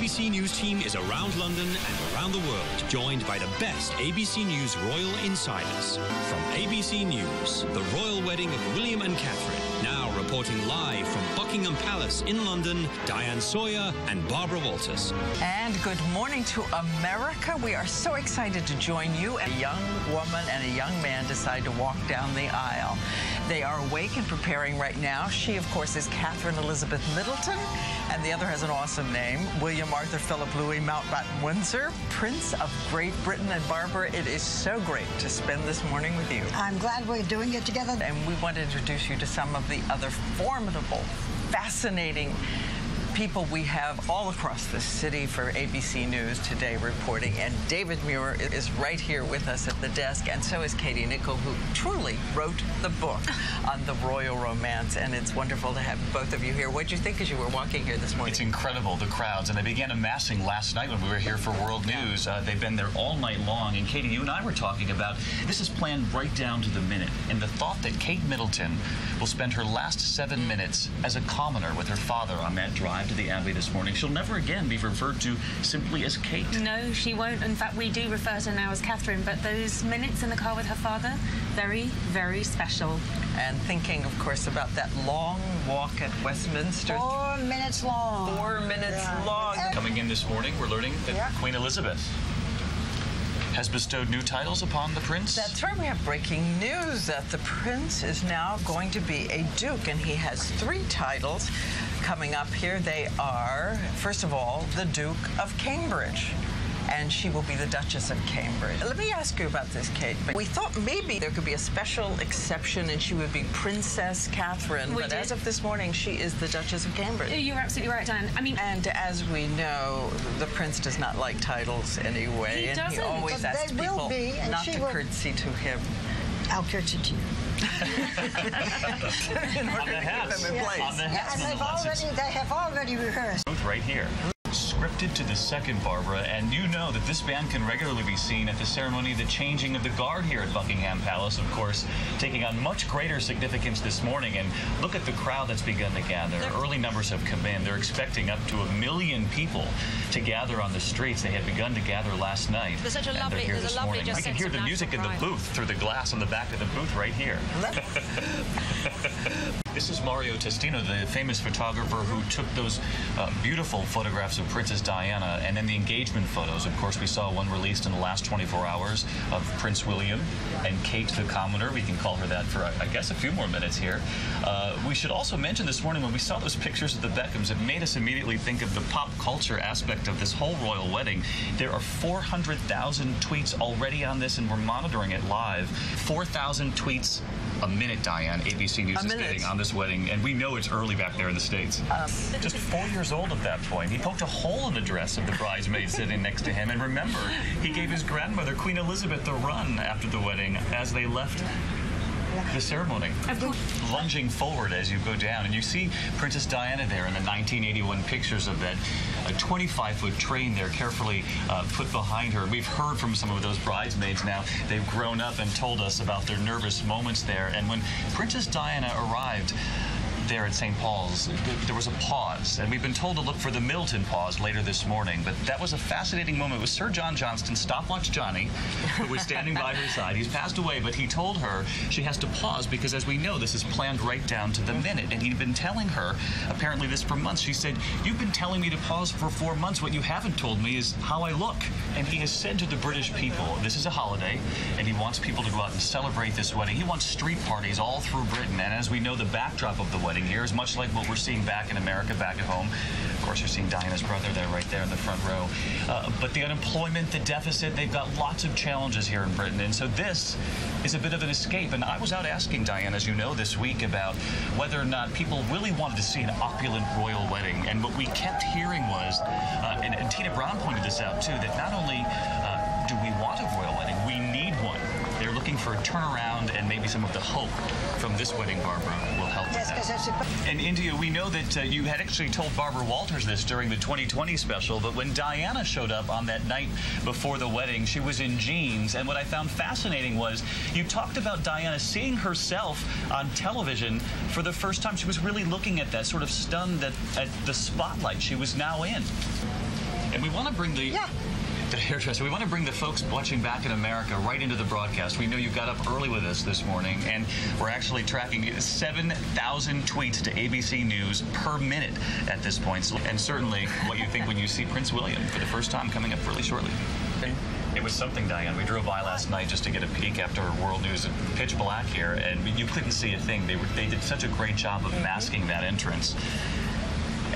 ABC News team is around London and around the world, joined by the best ABC News royal insiders. From ABC News, the royal wedding of William and Catherine. Now reporting live from Buckingham Palace in London, Diane Sawyer and Barbara Walters. And good morning to America. We are so excited to join you. A young woman and a young man decide to walk down the aisle. They are awake and preparing right now. She, of course, is Catherine Elizabeth Middleton, and the other has an awesome name, William Arthur Philip Louis Mountbatten Windsor, Prince of Great Britain. And Barbara, it is so great to spend this morning with you. I'm glad we're doing it together. And we want to introduce you to some of the other formidable, fascinating people we have all across the city for ABC News today reporting. And David Muir is right here with us at the desk, and so is Katie Nichol, who truly wrote the book on the royal romance. And it's wonderful to have both of you here. What did you think as you were walking here this morning? It's incredible, the crowds, and they began amassing last night when we were here for World News. They've been there all night long, and Katie, you and I were talking about this is planned right down to the minute. And the thought that Kate Middleton will spend her last 7 minutes as a commoner with her father on that drive to the Abbey this morning. She'll never again be referred to simply as Kate. No, she won't. In fact, we do refer to her now as Catherine, but those minutes in the car with her father, very, very special. And thinking, of course, about that long walk at Westminster. 4 minutes long. 4 minutes long. Coming in this morning, we're learning that Queen Elizabeth has bestowed new titles upon the prince. That's right. We have breaking news that the prince is now going to be a duke, and he has 3 titles coming up here. They are, first of all, the Duke of Cambridge, and she will be the Duchess of Cambridge. Let me ask you about this, Kate. We thought maybe there could be a special exception and she would be Princess Catherine, but as of this morning, she is the Duchess of Cambridge. You're absolutely right, Diane. I mean, and as we know, the prince does not like titles anyway, he doesn't. He always asks people not to curtsy to him. I'll curtsy to you. In order to keep them in place. On the hats, they have already rehearsed. Right here. Scripted to the second, Barbara, and you know that this band can regularly be seen at the ceremony of the changing of the guard here at Buckingham Palace, of course, taking on much greater significance this morning. And look at the crowd that's begun to gather. Early numbers have come in. They're expecting up to 1 million people to gather on the streets. They had begun to gather last night. There's such a lovely, here this morning. just We can hear the music in the booth through the glass on the back of the booth right here. This is Mario Testino, the famous photographer who took those beautiful photographs of Princess Diana, and then the engagement photos. Of course, we saw one released in the last 24 hours of Prince William and Kate the Commoner. We can call her that for, I guess, a few more minutes here. We should also mention this morning when we saw those pictures of the Beckhams, it made us immediately think of the pop culture aspect of this whole royal wedding. There are 400,000 tweets already on this, and we're monitoring it live. 4,000 tweets a minute, Diane, ABC News is getting on this wedding, and we know it's early back there in the States. Just 4 years old at that point. He poked a hole in the dress of the bridesmaid sitting next to him, and remember, he gave his grandmother, Queen Elizabeth, the run after the wedding as they left the ceremony. Lunging forward as you go down, and you see Princess Diana there in the 1981 pictures of that 25-foot train there carefully put behind her. We've heard from some of those bridesmaids now. They've grown up and told us about their nervous moments there. And when Princess Diana arrived there at St. Paul's, there was a pause, and we've been told to look for the Middleton pause later this morning, but that was a fascinating moment. It was Sir John Johnston, Stopwatch Johnny, who was standing by her side. He's passed away, but he told her she has to pause because, as we know, this is planned right down to the minute, and he'd been telling her, apparently this for months. She said, "You've been telling me to pause for 4 months. What you haven't told me is how I look." And he has said to the British people, this is a holiday, and he wants people to go out and celebrate this wedding. He wants street parties all through Britain, and as we know, the backdrop of the wedding here is much like what we're seeing back in America, back at home. Of course, you're seeing Diana's brother there, right there in the front row. But the unemployment, the deficit, they've got lots of challenges here in Britain. And so this is a bit of an escape. And I was out asking Diana, as you know, this week about whether or not people really wanted to see an opulent royal wedding. And what we kept hearing was, and Tina Brown pointed this out too, that not only do we want a royal wedding, we need one. They're looking for a turnaround, and maybe some of the hope from this wedding, Barbara, will help with that. And India, we know that you had actually told Barbara Walters this during the 2020 special, but when Diana showed up on that night before the wedding, she was in jeans. And what I found fascinating was you talked about Diana seeing herself on television for the first time. She was really looking at that, sort of stunned at the spotlight she was now in. And we want to bring the hairdresser. We want to bring the folks watching back in America right into the broadcast. We know you got up early with us this morning, and we're actually tracking 7,000 tweets to ABC News per minute at this point. And certainly what you think when you see Prince William for the first time coming up really shortly. It was something, Diane. We drove by last night just to get a peek after World News. Pitch black here, and you couldn't see a thing. They did such a great job of masking that entrance.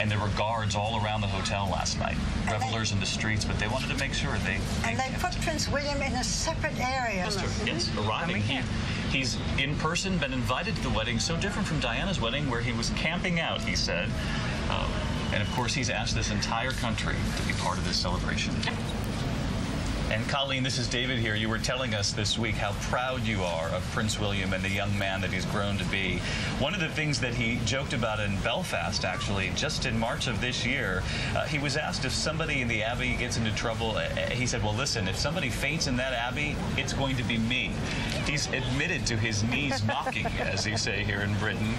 And there were guards all around the hotel last night, revelers in the streets, but they wanted to make sure they put Prince William in a separate area. Yes, arriving. He's in person, been invited to the wedding, so different from Diana's wedding, where he was camping out, he said. And of course, he's asked this entire country to be part of this celebration. And Colleen, this is David here. You were telling us this week how proud you are of Prince William and the young man that he's grown to be. One of the things that he joked about in Belfast, actually, just in March of this year, he was asked if somebody in the abbey gets into trouble. He said, well, listen, if somebody faints in that abbey, it's going to be me. He's admitted to his knees knocking, as they say here in Britain.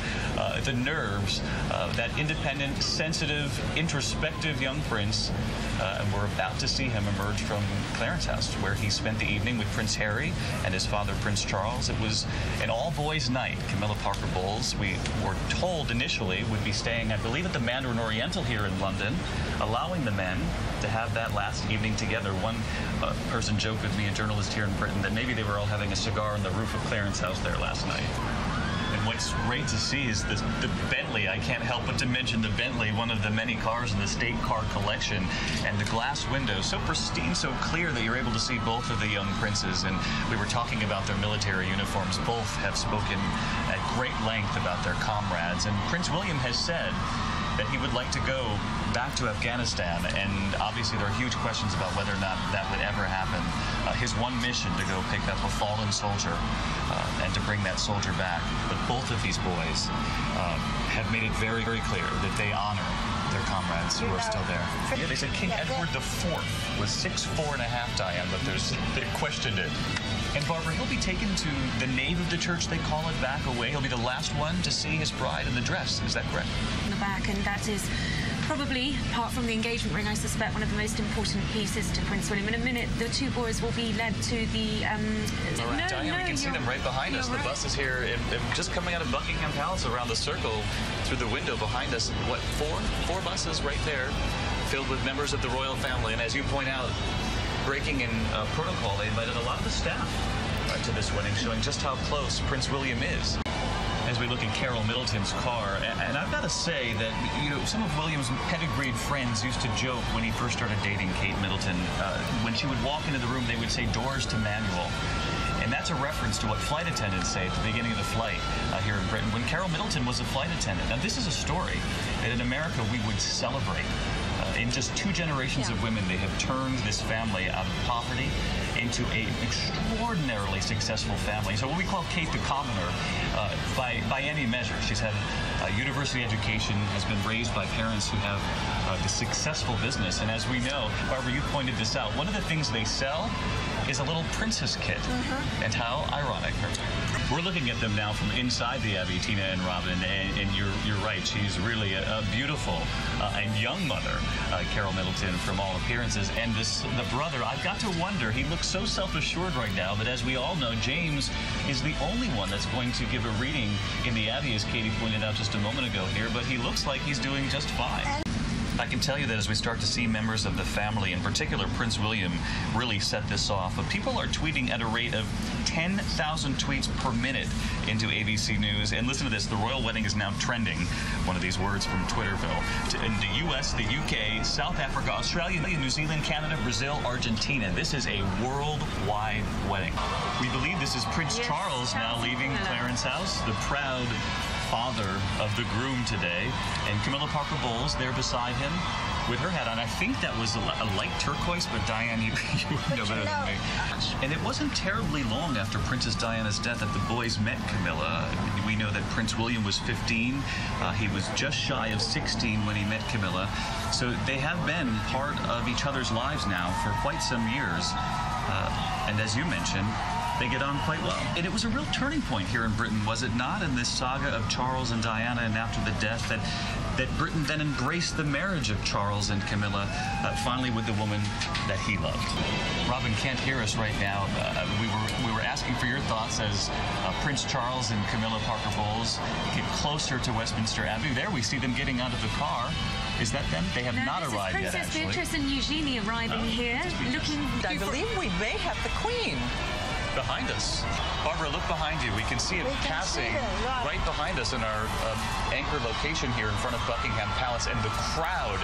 The nerves, that independent, sensitive, introspective young prince. And we're about to see him emerge from Clarence House, where he spent the evening with Prince Harry and his father, Prince Charles. It was an all-boys night. Camilla Parker Bowles, we were told initially, would be staying, I believe, at the Mandarin Oriental here in London, allowing the men to have that last evening together. One person joked with me, a journalist here in Britain, that maybe they were all having a cigar on the roof of Clarence House there last night. And what's great to see is the Bentley. I can't help but to mention the Bentley, one of the many cars in the state car collection, and the glass windows, so pristine, so clear that you're able to see both of the young princes. And we were talking about their military uniforms. Both have spoken at great length about their comrades. And Prince William has said that he would like to go back to Afghanistan, and obviously there are huge questions about whether or not that would ever happen. His one mission to go pick up a fallen soldier and to bring that soldier back. But both of these boys have made it very, very clear that they honor their comrades who are still there. Yeah, they said King Edward IV was 6'4.5", Diane, but they questioned it. And Barbara, he'll be taken to the nave of the church, they call it, back away. He'll be the last one to see his bride in the dress. Is that correct? In the back, and that is probably, apart from the engagement ring, I suspect one of the most important pieces to Prince William. In a minute, the two boys will be led to the... Diane, we can see them right behind us. The bus is here, just coming out of Buckingham Palace around the circle through the window behind us. What, four buses right there, filled with members of the royal family. And as you point out, breaking in protocol, they invited a lot of the staff to this wedding, showing just how close Prince William is. As we look at Carol Middleton's car, and I've got to say that, you know, some of William's pedigreed friends used to joke when he first started dating Kate Middleton. When she would walk into the room, they would say, "Doors to manual." And that's a reference to what flight attendants say at the beginning of the flight here in Britain, when Carol Middleton was a flight attendant. Now, this is a story that in America we would celebrate. In just 2 generations of women, they have turned this family out of poverty into an extraordinarily successful family. So what we call Kate the Commoner, by any measure. She's had a university education, has been raised by parents who have the successful business. And as we know, Barbara, you pointed this out, one of the things they sell is a little princess kit. And how ironic. We're looking at them now from inside the Abbey, Tina and Robin, and you're right. She's really a beautiful and young mother, Carol Middleton, from all appearances. And the brother, I've got to wonder, he looks so self-assured right now, but as we all know, James is the only one that's going to give a reading in the Abbey, as Katie pointed out just a moment ago here, but he looks like he's doing just fine. I can tell you that as we start to see members of the family, in particular Prince William, really set this off. But people are tweeting at a rate of 10,000 tweets per minute into ABC News. And listen to this, the royal wedding is now trending, one of these words from Twitterville, in the U.S., the U.K., South Africa, Australia, New Zealand, Canada, Brazil, Argentina. This is a worldwide wedding. We believe this is Prince Charles now leaving Clarence House, the proud father of the groom today, and Camilla Parker Bowles there beside him with her hat on. I think that was a light turquoise, but Diane, you know better than me. And it wasn't terribly long after Princess Diana's death that the boys met Camilla. We know that Prince William was 15. He was just shy of 16 when he met Camilla. So they have been part of each other's lives now for quite some years. And as you mentioned, they get on quite well. And it was a real turning point here in Britain, was it not, in this saga of Charles and Diana, and after the death, that that Britain then embraced the marriage of Charles and Camilla, finally with the woman that he loved. Robin can't hear us right now. We were asking for your thoughts as Prince Charles and Camilla Parker Bowles get closer to Westminster Abbey. There we see them getting out of the car. Is that them? They have not arrived yet, actually. Princess Beatrice and Eugenie arriving here, looking... I believe we may have the Queen. Behind us. Barbara, look behind you. We can see it passing right behind us in our anchor location here in front of Buckingham Palace. And the crowd,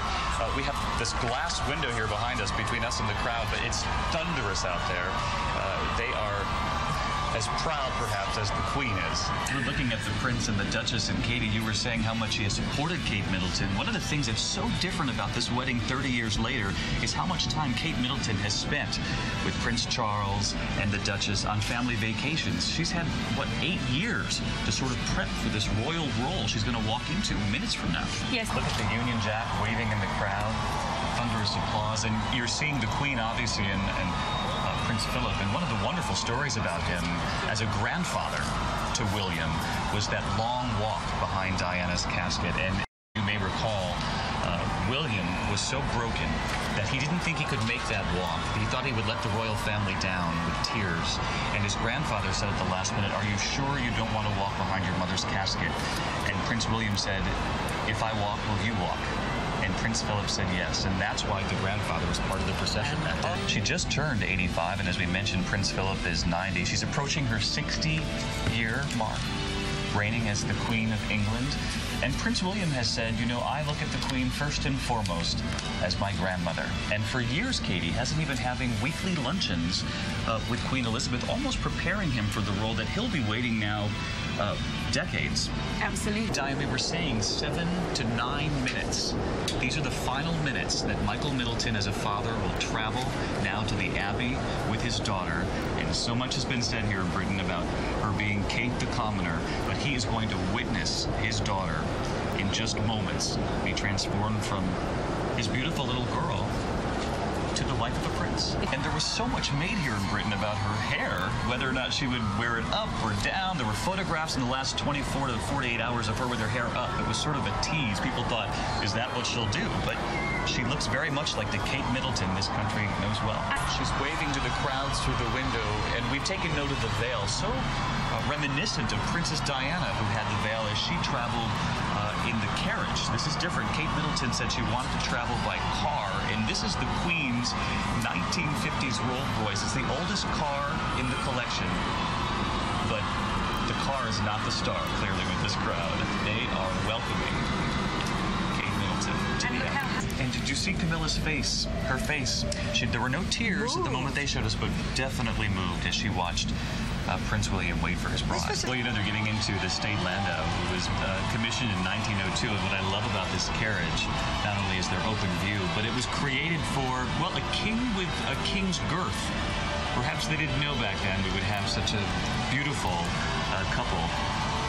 we have this glass window here behind us between us and the crowd, but it's thunderous out there. They are as proud, perhaps, as the Queen is. We're looking at the Prince and the Duchess, and Katie, you were saying how much he has supported Kate Middleton. One of the things that's so different about this wedding 30 years later is how much time Kate Middleton has spent with Prince Charles and the Duchess on family vacations. She's had, what, 8 years to sort of prep for this royal role she's going to walk into minutes from now. Yes. Look at the Union Jack waving in the crowd. Thunderous applause, and you're seeing the Queen, obviously, and Prince Philip. And one of the wonderful stories about him as a grandfather to William was that long walk behind Diana's casket. And you may recall, William was so broken that he didn't think he could make that walk. He thought he would let the royal family down with tears. And his grandfather said at the last minute, "Are you sure you don't want to walk behind your mother's casket?" And Prince William said, "If I walk, will you walk?" And Prince Philip said yes, and that's why the grandfather was part of the procession that day. She just turned 85, and as we mentioned, Prince Philip is 90. She's approaching her 60-year mark, reigning as the Queen of England. And Prince William has said, you know, I look at the Queen first and foremost as my grandmother. And for years, Katie, hasn't even having weekly luncheons with Queen Elizabeth, almost preparing him for the role that he'll be waiting now decades. Absolutely. Diane, we were saying 7 to 9 minutes. These are the final minutes that Michael Middleton, as a father, will travel now to the Abbey with his daughter. And so much has been said here in Britain about her being Kate the Commoner, but he is going to witness his daughter in just moments be transformed from his beautiful little girl to the life of a prince. And there was so much made here in Britain about her hair, whether or not she would wear it up or down. There were photographs in the last 24 to 48 hours of her with her hair up. It was sort of a tease. People thought, is that what she'll do? But she looks very much like the Kate Middleton this country knows well. She's waving to the crowds through the window, and we've taken note of the veil, so reminiscent of Princess Diana, who had the veil as she traveled in the carriage. This is different. Kate Middleton said she wanted to travel by car, and this is the Queen's 1950s Rolls-Royce. It's the oldest car in the collection, but the car is not the star, clearly, with this crowd. They are welcoming Kate Middleton to the Abbey. And did you see Camilla's face? Her face. There were no tears at the moment they showed us, but definitely moved as she watched Prince William wait for his bride. Well, you know, they're getting into the State Landau, who was commissioned in 1902. And what I love about this carriage, not only is there open view, but it was created for, well, a king with a king's girth. Perhaps they didn't know back then we would have such a beautiful couple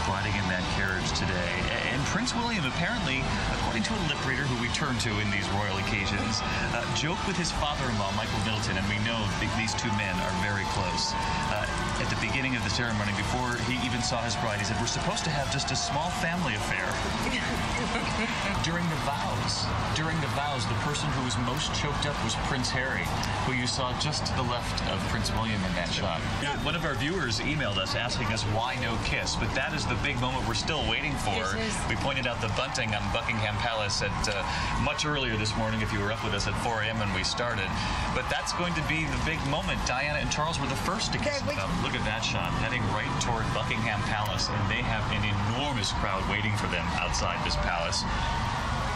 riding in that carriage today. And Prince William, apparently, according to a lip reader who we turn to in these royal occasions, joked with his father-in-law, Michael Middleton, and we know these two men are very close. At the beginning of the ceremony, before he even saw his bride, he said, we're supposed to have just a small family affair. During the vows, the person who was most choked up was Prince Harry, who you saw just to the left of Prince William in that shot. One of our viewers emailed us asking us why no kiss, but that is the big moment we're still waiting for. We pointed out the bunting on Buckingham Palace at much earlier this morning, if you were up with us at 4 a.m. when we started. But that's going to be the big moment. Diana and Charles were the first to kiss. Look at that shot, heading right toward Buckingham Palace, and they have an enormous crowd waiting for them outside this palace.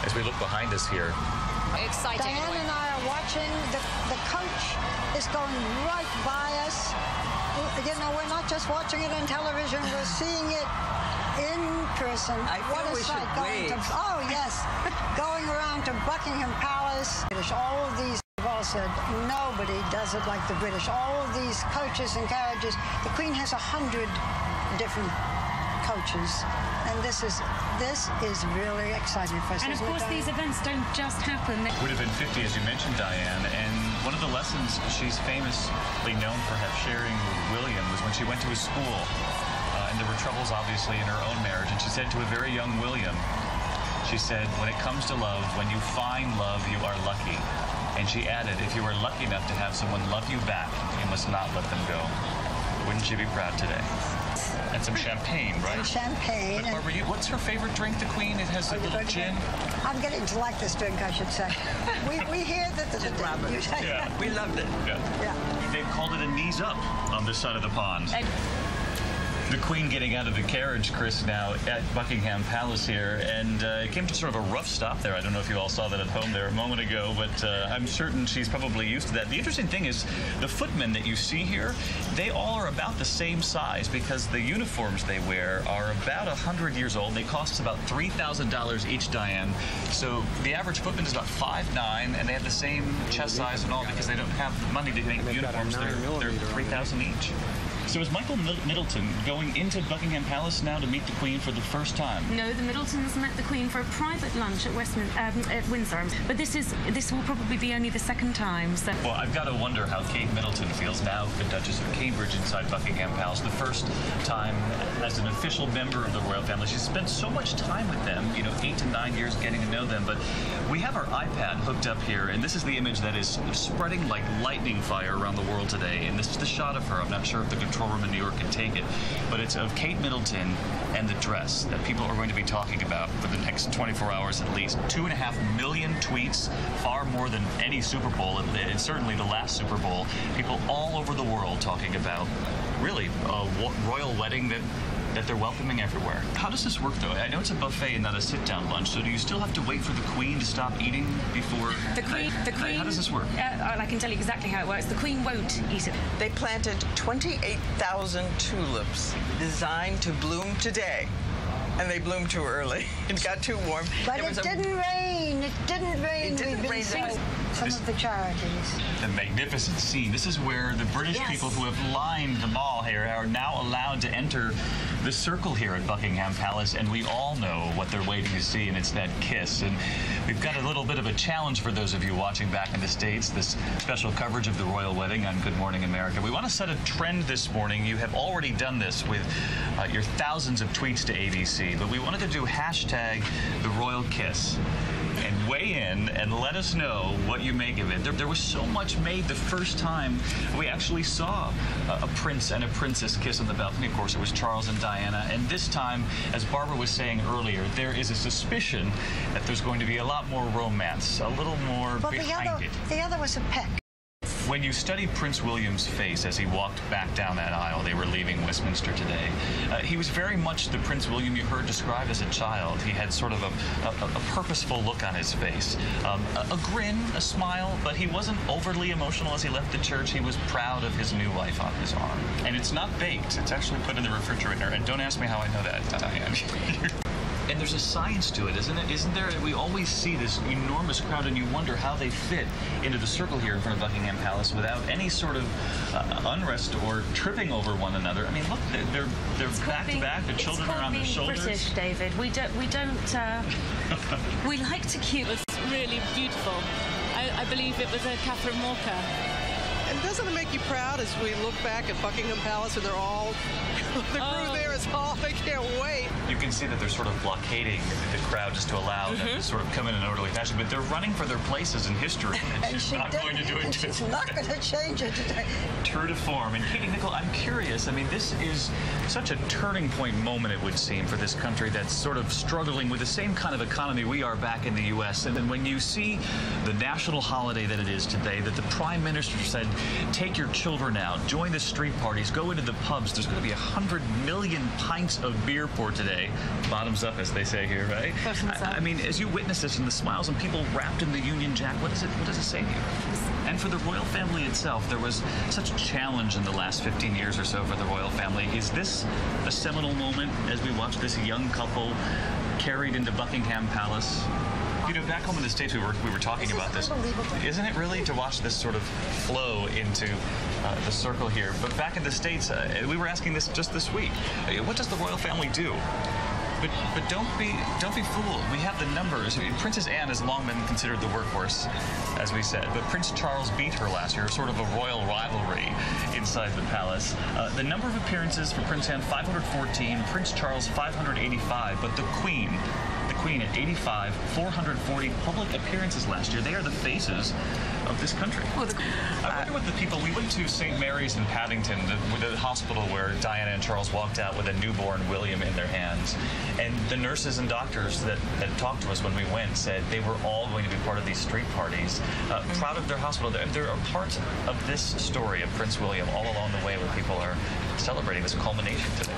As we look behind us here. Exciting. Diana and I are watching. The coach is going right by us. You know, we're not just watching it on television, we're seeing it in person. What a sight. Oh, yes. Going around to Buckingham Palace. All of these have all said, nobody does it like the British. All of these coaches and carriages. The Queen has 100 different coaches. And this is really exciting for us. And of course, these events don't just happen. Would have been 50, as you mentioned, Diane. And one of the lessons she's famously known for sharing with William was when she went to his school. And there were troubles, obviously, in her own marriage. And she said to a very young William, She said, when it comes to love, when you find love, you are lucky. And she added, if you are lucky enough to have someone love you back, you must not let them go. Wouldn't she be proud today? And some champagne, right? Some champagne. But Barbara, what's her favorite drink, the Queen? It has a little gin. I'm getting to like this drink, I should say. we hear that there's a Yeah. We loved it. Yeah. They've called it a knees up on this side of the pond. The Queen getting out of the carriage, Chris, now at Buckingham Palace here, and it came to sort of a rough stop there. I don't know if you all saw that at home there a moment ago, but I'm certain she's probably used to that. The interesting thing is the footmen that you see here, they all are about the same size because the uniforms they wear are about 100 years old. They cost about $3,000 each, Diane. So the average footman is about 5'9", and they have the same chest size and all because they don't have money to make uniforms. They're $3,000 each. So is Michael Middleton going into Buckingham Palace now to meet the Queen for the first time? No, the Middletons met the Queen for a private lunch at Windsor. But this will probably be only the second time. So. Well, I've got to wonder how Kate Middleton feels now, the Duchess of Cambridge, inside Buckingham Palace. The first time as an official member of the royal family. She's spent so much time with them, 8 to 9 years getting to know them. But we have our iPad hooked up here, and this is the image that is spreading like lightning fire around the world today. And this is the shot of her. I'm not sure if the control room in New York can take it, but it's of Kate Middleton and the dress that people are going to be talking about for the next 24 hours at least. 2.5 million tweets, far more than any Super Bowl, and certainly the last Super Bowl. People all over the world talking about really a royal wedding that they're welcoming everywhere. How does this work, though? I know it's a buffet and not a sit-down lunch, so do you still have to wait for the Queen to stop eating before? The Queen. How does this work? I can tell you exactly how it works. The Queen won't eat it. They planted 28,000 tulips designed to bloom today. And they bloomed too early. It got too warm. But it didn't rain. It didn't rain. It didn't rain. Some of the charities. The magnificent scene. This is where the British people who have lined the mall here are now allowed to enter the circle here at Buckingham Palace, and we all know what they're waiting to see, and it's that kiss. And we've got a little bit of a challenge for those of you watching back in the States, this special coverage of the royal wedding on Good Morning America. We want to set a trend this morning. You have already done this with your thousands of tweets to ABC, but we wanted to do hashtag the royal kiss. And weigh in and let us know what you make of it. There was so much made the first time we actually saw a prince and a princess kiss on the balcony. Of course, it was Charles and Diana. And this time, as Barbara was saying earlier, there is a suspicion that there's going to be a lot more romance, a little more behind it. The other was a peck. When you study Prince William's face as he walked back down that aisle, they were leaving Westminster today, he was very much the Prince William you heard described as a child. He had sort of a purposeful look on his face, a grin, a smile, but he wasn't overly emotional as he left the church. He was proud of his new wife on his arm. And it's not baked. It's actually put in the refrigerator. And don't ask me how I know that, Diane. And there's a science to it, isn't it? Isn't there? We always see this enormous crowd, and you wonder how they fit into the circle here in front of Buckingham Palace without any sort of unrest or tripping over one another. I mean, look, they're back to back. The children are on their shoulders. British, David. We don't. We like to keep. It was really beautiful. I believe it was a Catherine Walker. And doesn't it make you proud as we look back at Buckingham Palace and they're all, the crew there is all, they can't wait. You can see that they're sort of blockading the crowd just to allow them to sort of come in an orderly fashion, but they're running for their places in history. And she's not going to do it. She's not going to change it today. True to form. And Katie Nichol, I'm curious. I mean, this is such a turning point moment, it would seem, for this country that's sort of struggling with the same kind of economy we are back in the U.S. And then when you see the national holiday that it is today, that the Prime Minister said, take your children out, join the street parties, go into the pubs. There's going to be 100 million pints of beer poured today. Bottoms up, as they say here, right? I mean, as you witness this and the smiles and people wrapped in the Union Jack, what does it say to you? And for the royal family itself, there was such a challenge in the last 15 years or so for the royal family. Is this a seminal moment as we watch this young couple carried into Buckingham Palace? You know, back home in the States, we were talking about this. Isn't it really to watch this sort of flow into the circle here? But back in the States, we were asking this just this week. What does the royal family do? But don't be fooled. We have the numbers. I mean, Princess Anne has long been considered the workhorse, as we said. But Prince Charles beat her last year, sort of a royal rivalry inside the palace. The number of appearances for Prince Anne, 514. Prince Charles, 585. But the Queen Queen at 85, 440 public appearances last year. They are the faces of this country. Well, I wonder what the people... We went to St. Mary's in Paddington, the hospital where Diana and Charles walked out with a newborn William in their hands. And the nurses and doctors that talked to us when we went said they were all going to be part of these street parties, proud of their hospital. They're a part of this story of Prince William all along the way where people are celebrating this culmination today.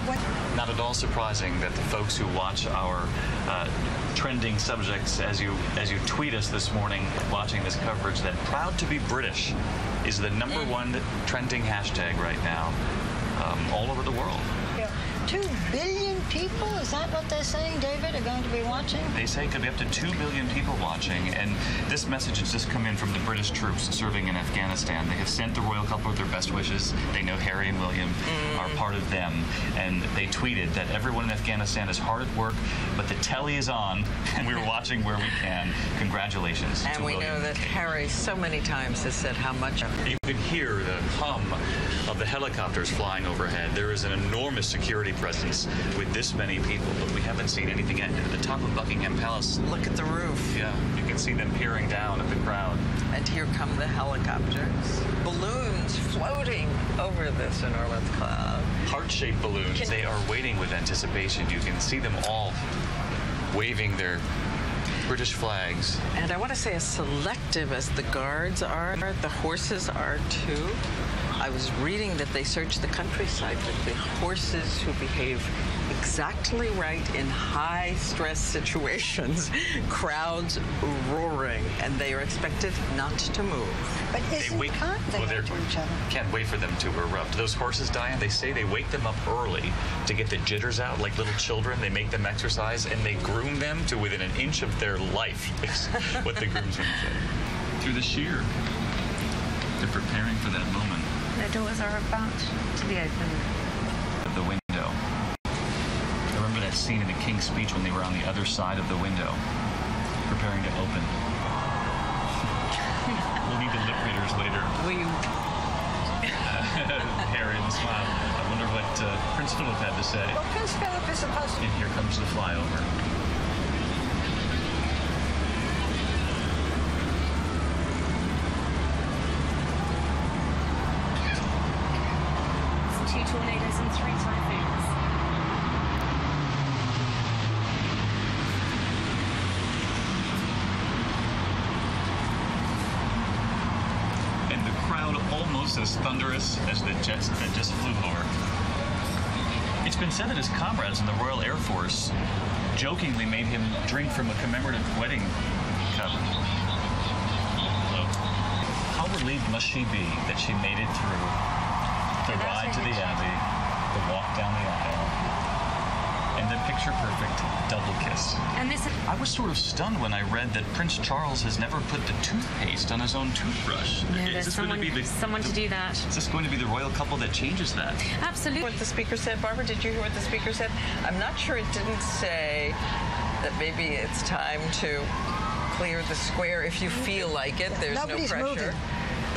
Not at all surprising that the folks who watch our trending subjects as you tweet us this morning watching this coverage, that proud to be British is the #1 trending hashtag right now all over the world. 2 billion people, is that what they're saying, David, are going to be watching? They say it could be up to 2 billion people watching, and this message has just come in from the British troops serving in Afghanistan. They have sent the royal couple with their best wishes. They know Harry and William are part of them, and they tweeted that everyone in Afghanistan is hard at work, but the telly is on, and we're watching where we can. Congratulations to William. And we know that Harry so many times has said how much... You can hear the hum of the helicopters flying overhead. There is an enormous security presence with this many people, but we haven't seen anything at the top of Buckingham Palace. Look at the roof. Yeah, you can see them peering down at the crowd. And here come the helicopters. Balloons floating over this enormous cloud. Heart-shaped balloons. They are waiting with anticipation. You can see them all waving their British flags. And I want to say, as selective as the guards are, the horses are too. I was reading that they search the countryside for the horses who behave exactly right in high-stress situations, crowds roaring, and they are expected not to move. But can't they to each other? Can't wait for them to erupt. Those horses, Diane, they say they wake them up early to get the jitters out like little children. They make them exercise, and they groom them to within an inch of their life, is what the groomsmen say. Through the sheer, they're preparing for that moment. The doors are about to be open. The window. I remember that scene in the King's speech when they were on the other side of the window, preparing to open. We'll need the lip readers later. Will you? Harry and the smile. I wonder what Prince Philip had to say. Well, Prince Philip is supposed to... And here comes the flyover. Tornadoes and 3 typhoons. And the crowd almost as thunderous as the jets that just flew over. It's been said that his comrades in the Royal Air Force jokingly made him drink from a commemorative wedding cup. How relieved must she be that she made it through the ride to the Abbey, the walk down the aisle, and the picture-perfect double kiss. And this... I was sort of stunned when I read that Prince Charles has never put the toothpaste on his own toothbrush. No, there's someone to do that. Is this going to be the royal couple that changes that? Absolutely. What the speaker said, Barbara, did you hear what the speaker said? I'm not sure, it didn't say that maybe it's time to clear the square if you feel like it. There's Nobody's no pressure. Moving.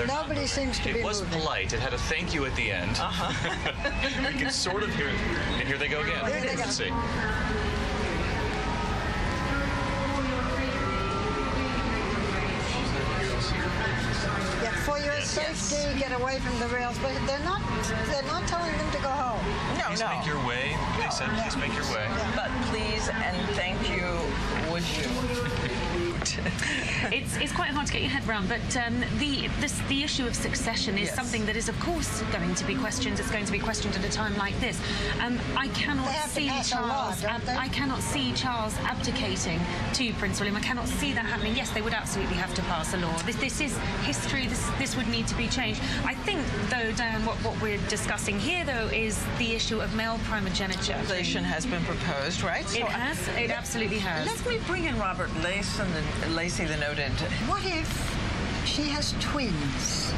Nobody seems to be moving. It was polite. It had a thank you at the end. We can sort of hear it. And here they go again. Let's see. Yeah, for your safety, get away from the rails. But they're not telling them to go home. Please make your way. They said, please make your way. Yeah. But please and thank you, would you? It's quite hard to get your head around, but the issue of succession is something that is, of course, going to be questioned. It's going to be questioned at a time like this. I cannot see Charles. I cannot see Charles abdicating to Prince William. I cannot see that happening. Yes, they would absolutely have to pass a law. This is history. This would need to be changed. I think, though, Diane, what we're discussing here, though, is the issue of male primogeniture. Legislation has been proposed, right? It has. It absolutely has. Let me bring in Robert Lacey, the noted. What if she has twins?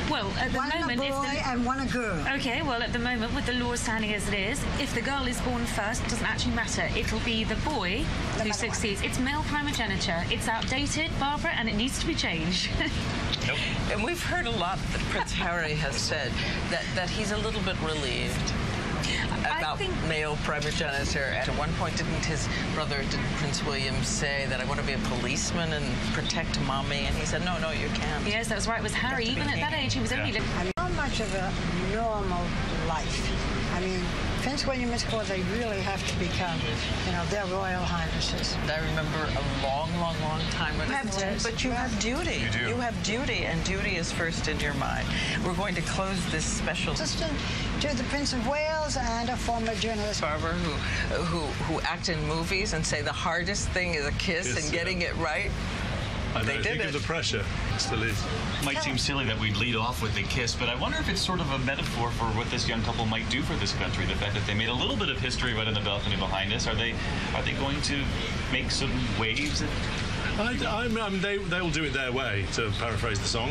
Well, at the moment, one a boy and one a girl. Okay, well, at the moment, with the law standing as it is, if the girl is born first, it doesn't actually matter. It'll be the boy who succeeds. It's male primogeniture. It's outdated, Barbara, and it needs to be changed. Nope. And we've heard a lot that Prince Harry has said that he's a little bit relieved. about male primogeniture. At one point, didn't his brother, Prince William, say that I want to be a policeman and protect mommy? And he said, no, you can't. Yes, that's right. It was Harry. Even at that age, he was only... I mean, how much of a normal life? I mean, Prince William and Court, they really have to become, their royal highnesses. I remember a long time ago. But you have duty. You do. You have duty, and duty is first in your mind. We're going to close this special... Assistant to the Prince of Wales and a former journalist. Barber who act in movies and say the hardest thing is a kiss and getting it right. I know, They did think it. of the pressure. It still is. It might seem silly that we'd lead off with the kiss, but I wonder if it's sort of a metaphor for what this young couple might do for this country. The fact that they made a little bit of history right in the balcony behind us. Are they going to make some waves? They will do it their way, to paraphrase the song.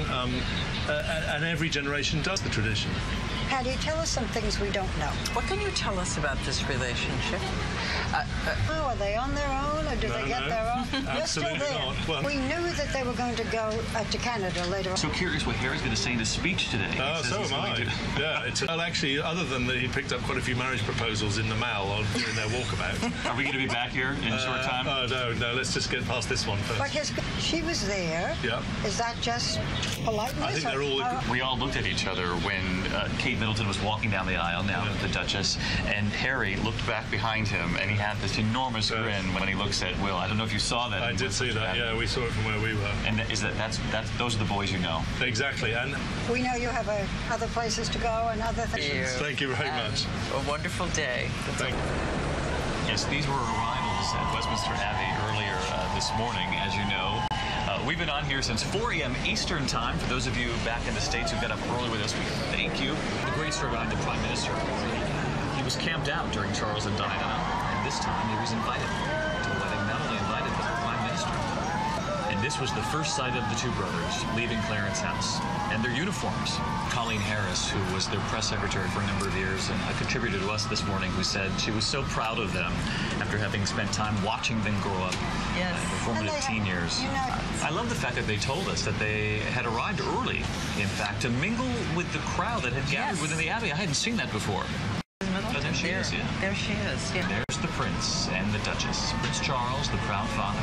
And every generation does the tradition. Patty, tell us some things we don't know. What can you tell us about this relationship? Are they on their own, or do they get their own? They're still Absolutely there. not. Well, we knew that they were going to go to Canada later on. So curious what Harry's going to say in his speech today. so am I. Yeah, well, actually, other than that, he picked up quite a few marriage proposals in the mail during their walkabout. Are we going to be back here in a short time? Oh, no, let's just get past this one first. But she was there. Yeah. Is that just politeness? I think they're all... We all looked at each other when Kate Middleton was walking down the aisle, now the Duchess, and Harry looked back behind him, and he had this enormous grin when he looks at Will. I don't know if you saw that. I did see that, yeah. We saw it from where we were. And those are the boys you know. Exactly, and... We know you have other places to go and other things. Thank you very much. A wonderful day. Thank you. Yes, these were arrivals at Westminster Abbey earlier this morning, as you know. We've been on here since 4 a.m. Eastern Time. For those of you back in the States who got up early with us, we thank you. The great story behind the Prime Minister. He was camped out during Charles and Diana, and this time he was invited to the wedding. Not only invited, but the Prime Minister. And this was the first sight of the two brothers leaving Clarence House and their uniforms. Colleen Harris, who was their press secretary for a number of years and a contributor to us this morning, who said she was so proud of them after having spent time watching them grow up in their formative teen years. I love the fact that they told us that they had arrived early, in fact, to mingle with the crowd that had gathered within the Abbey. I hadn't seen that before. But there she is, yeah. There she is, yeah. There's the Prince and the Duchess. Prince Charles, the proud father.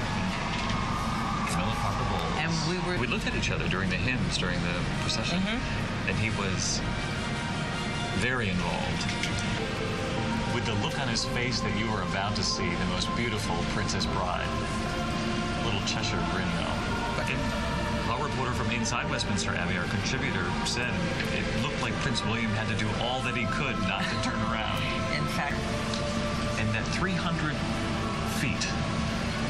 Camilla Parker Bowles. And we looked at each other during the hymns, during the procession, and he was very involved. With the look on his face that you were about to see the most beautiful Princess Bride. A little Cheshire grin, though. Our reporter from inside Westminster Abbey, our contributor, said it looked like Prince William had to do all that he could not to turn around. In fact. And that 300 feet,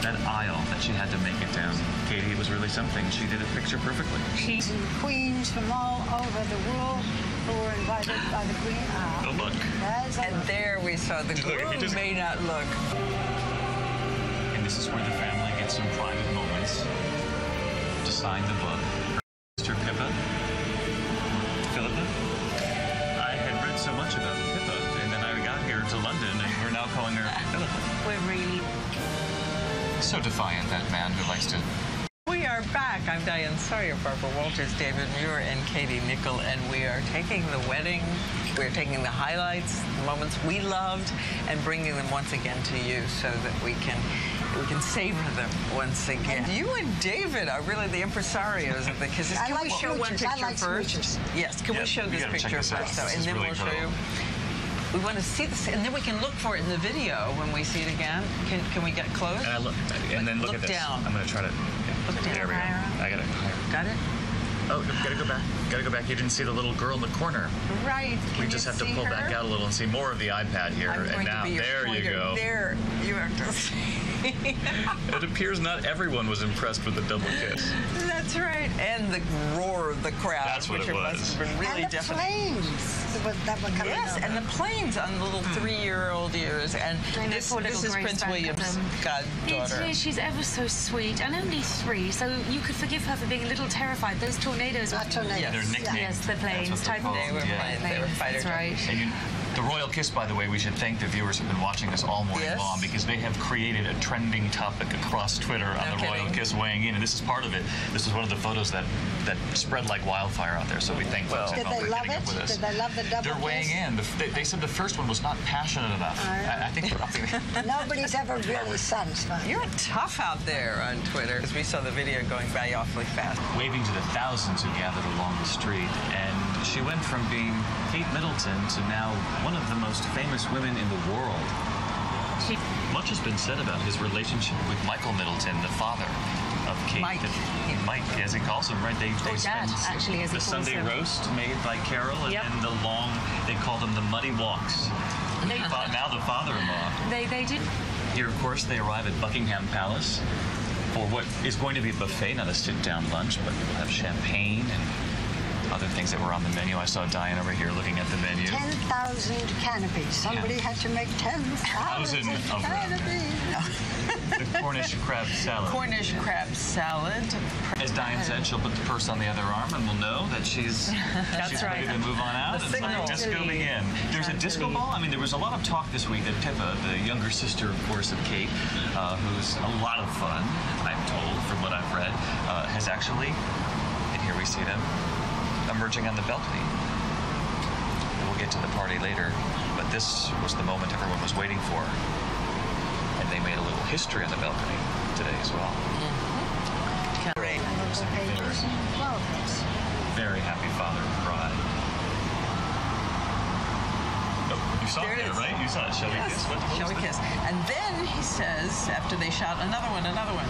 that aisle that she had to make it down, Katie, it was really something. She did it picture perfectly. She's and queens from all over the world who were invited by the Queen. Oh, look. And there we saw the groom may not look. And this is where the family gets some private moments to sign the book. Mr. Pippa, Philippa, I had read so much about Pippa, and then I got here to London, and we're now calling her Philippa. We're really... So defiant, that man who likes to... We are back. I'm Diane Sawyer, Barbara Walters, David Muir, and Katie Nichol, and we are taking the wedding. We're taking the highlights, the moments we loved, and bringing them once again to you so that we can savor them once again. And you and David are really the impresarios of the kisses. Can we show one picture first? Yes. Can we show this picture first, though, and then we'll show you. We want to see this, and then we can look for it in the video when we see it again. Can we get close? And then look at this. Down. I'm going to try to... Look down. There we go. I got it. Got it? Oh, gotta go back. Gotta go back. You didn't see the little girl in the corner. Right. We just have to pull back out a little and see more of the iPad here. And now, there you go. There you have to see. It appears not everyone was impressed with the double kiss. That's right. And the roar of the crowd. That's what it was. Must have been really and the planes that were coming Yes, over. and the planes on little 3-year-old ears. And this is Prince William's goddaughter. She's ever so sweet, and only 3, so you could forgive her for being a little terrified. Those tornadoes. Tornadoes. They're nicknamed. Yes, the planes. They were fighters. That's right. The Royal Kiss, by the way, we should thank the viewers who've been watching us all morning long, because they have created a trending topic across Twitter on the Royal Kiss weighing in, and this is part of it. This is one of the photos that spread like wildfire out there, so we thank folks at home for getting up with us. Did they love the double They're weighing in. They said the first one was not passionate enough. I think they're upping it. Nobody's ever really satisfied. You're tough out there on Twitter, because we saw the video going by awfully fast. Waving to the thousands who gathered along the street, and she went from being Kate Middleton to now one of the most famous women in the world. Much has been said about his relationship with Michael Middleton, the father of Kate. Mike. Mike, as he calls him, right? They Dad, spend actually, as he the calls Sunday him. roast made by Carol, and then the long, they call them the muddy walks. Now the father-in-law. They did. Here, of course, they arrive at Buckingham Palace for what is going to be a buffet, not a sit-down lunch, but we'll have champagne and other things that were on the menu. I saw Diane over here looking at the menu. 10,000 canopies. Somebody had to make 10,000 canopies. The Cornish crab salad. Cornish crab salad. As Diane said, she'll put the purse on the other arm, and we'll know that she's ready to move on out. The signal. Disco begin. There's a disco ball. I mean, there was a lot of talk this week that Pippa, the younger sister, of course, of Kate, who's a lot of fun, I'm told, from what I've read, has actually, and here we see them, emerging on the balcony. We'll get to the party later, but this was the moment everyone was waiting for. And they made a little history on the balcony today as well. Very happy father and bride. Oh, you saw it there, right? You saw it. Shall we kiss? Shall we kiss? And then he says, after they shout, another one, another one.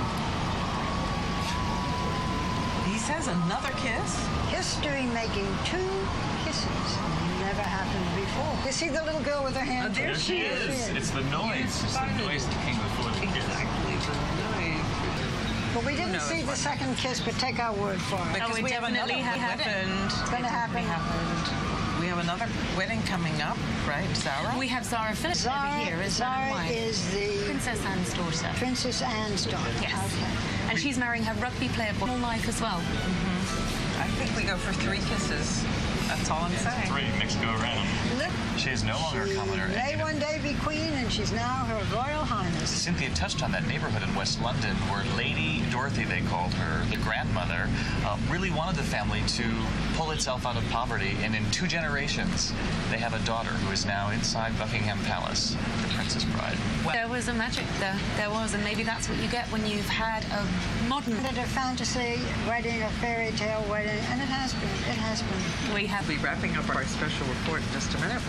He says another kiss? History making 2 kisses. Never happened before. You see the little girl with her hand? There she is. It's the noise. It's the noise that came before the kiss. Exactly, the noise. But we didn't see the second kiss, but take our word for it. Because we have another wedding. It's going to happen. We have another wedding coming up, right, Zara? We have Zara Phillips over here as Zara wife. is the Princess Anne's daughter. Princess Anne's daughter. Yes. Okay. And she's marrying her rugby player boy life as well. I think we go for 3 kisses. That's all I'm saying. 3, mix go around. Look, She is no longer a commoner. she may one day be queen, and she's now Her Royal Highness. Cynthia touched on that neighborhood in West London where Lady Dorothy, they called her, the grandmother, really wanted the family to pull itself out of poverty. And in 2 generations, they have a daughter who is now inside Buckingham Palace, the Princess Bride. There was a magic there. There was, and maybe that's what you get when you've had a modern... A fantasy wedding, a fairy tale wedding, and it has been. It has been. We have... We'll be wrapping up our special report in just a minute.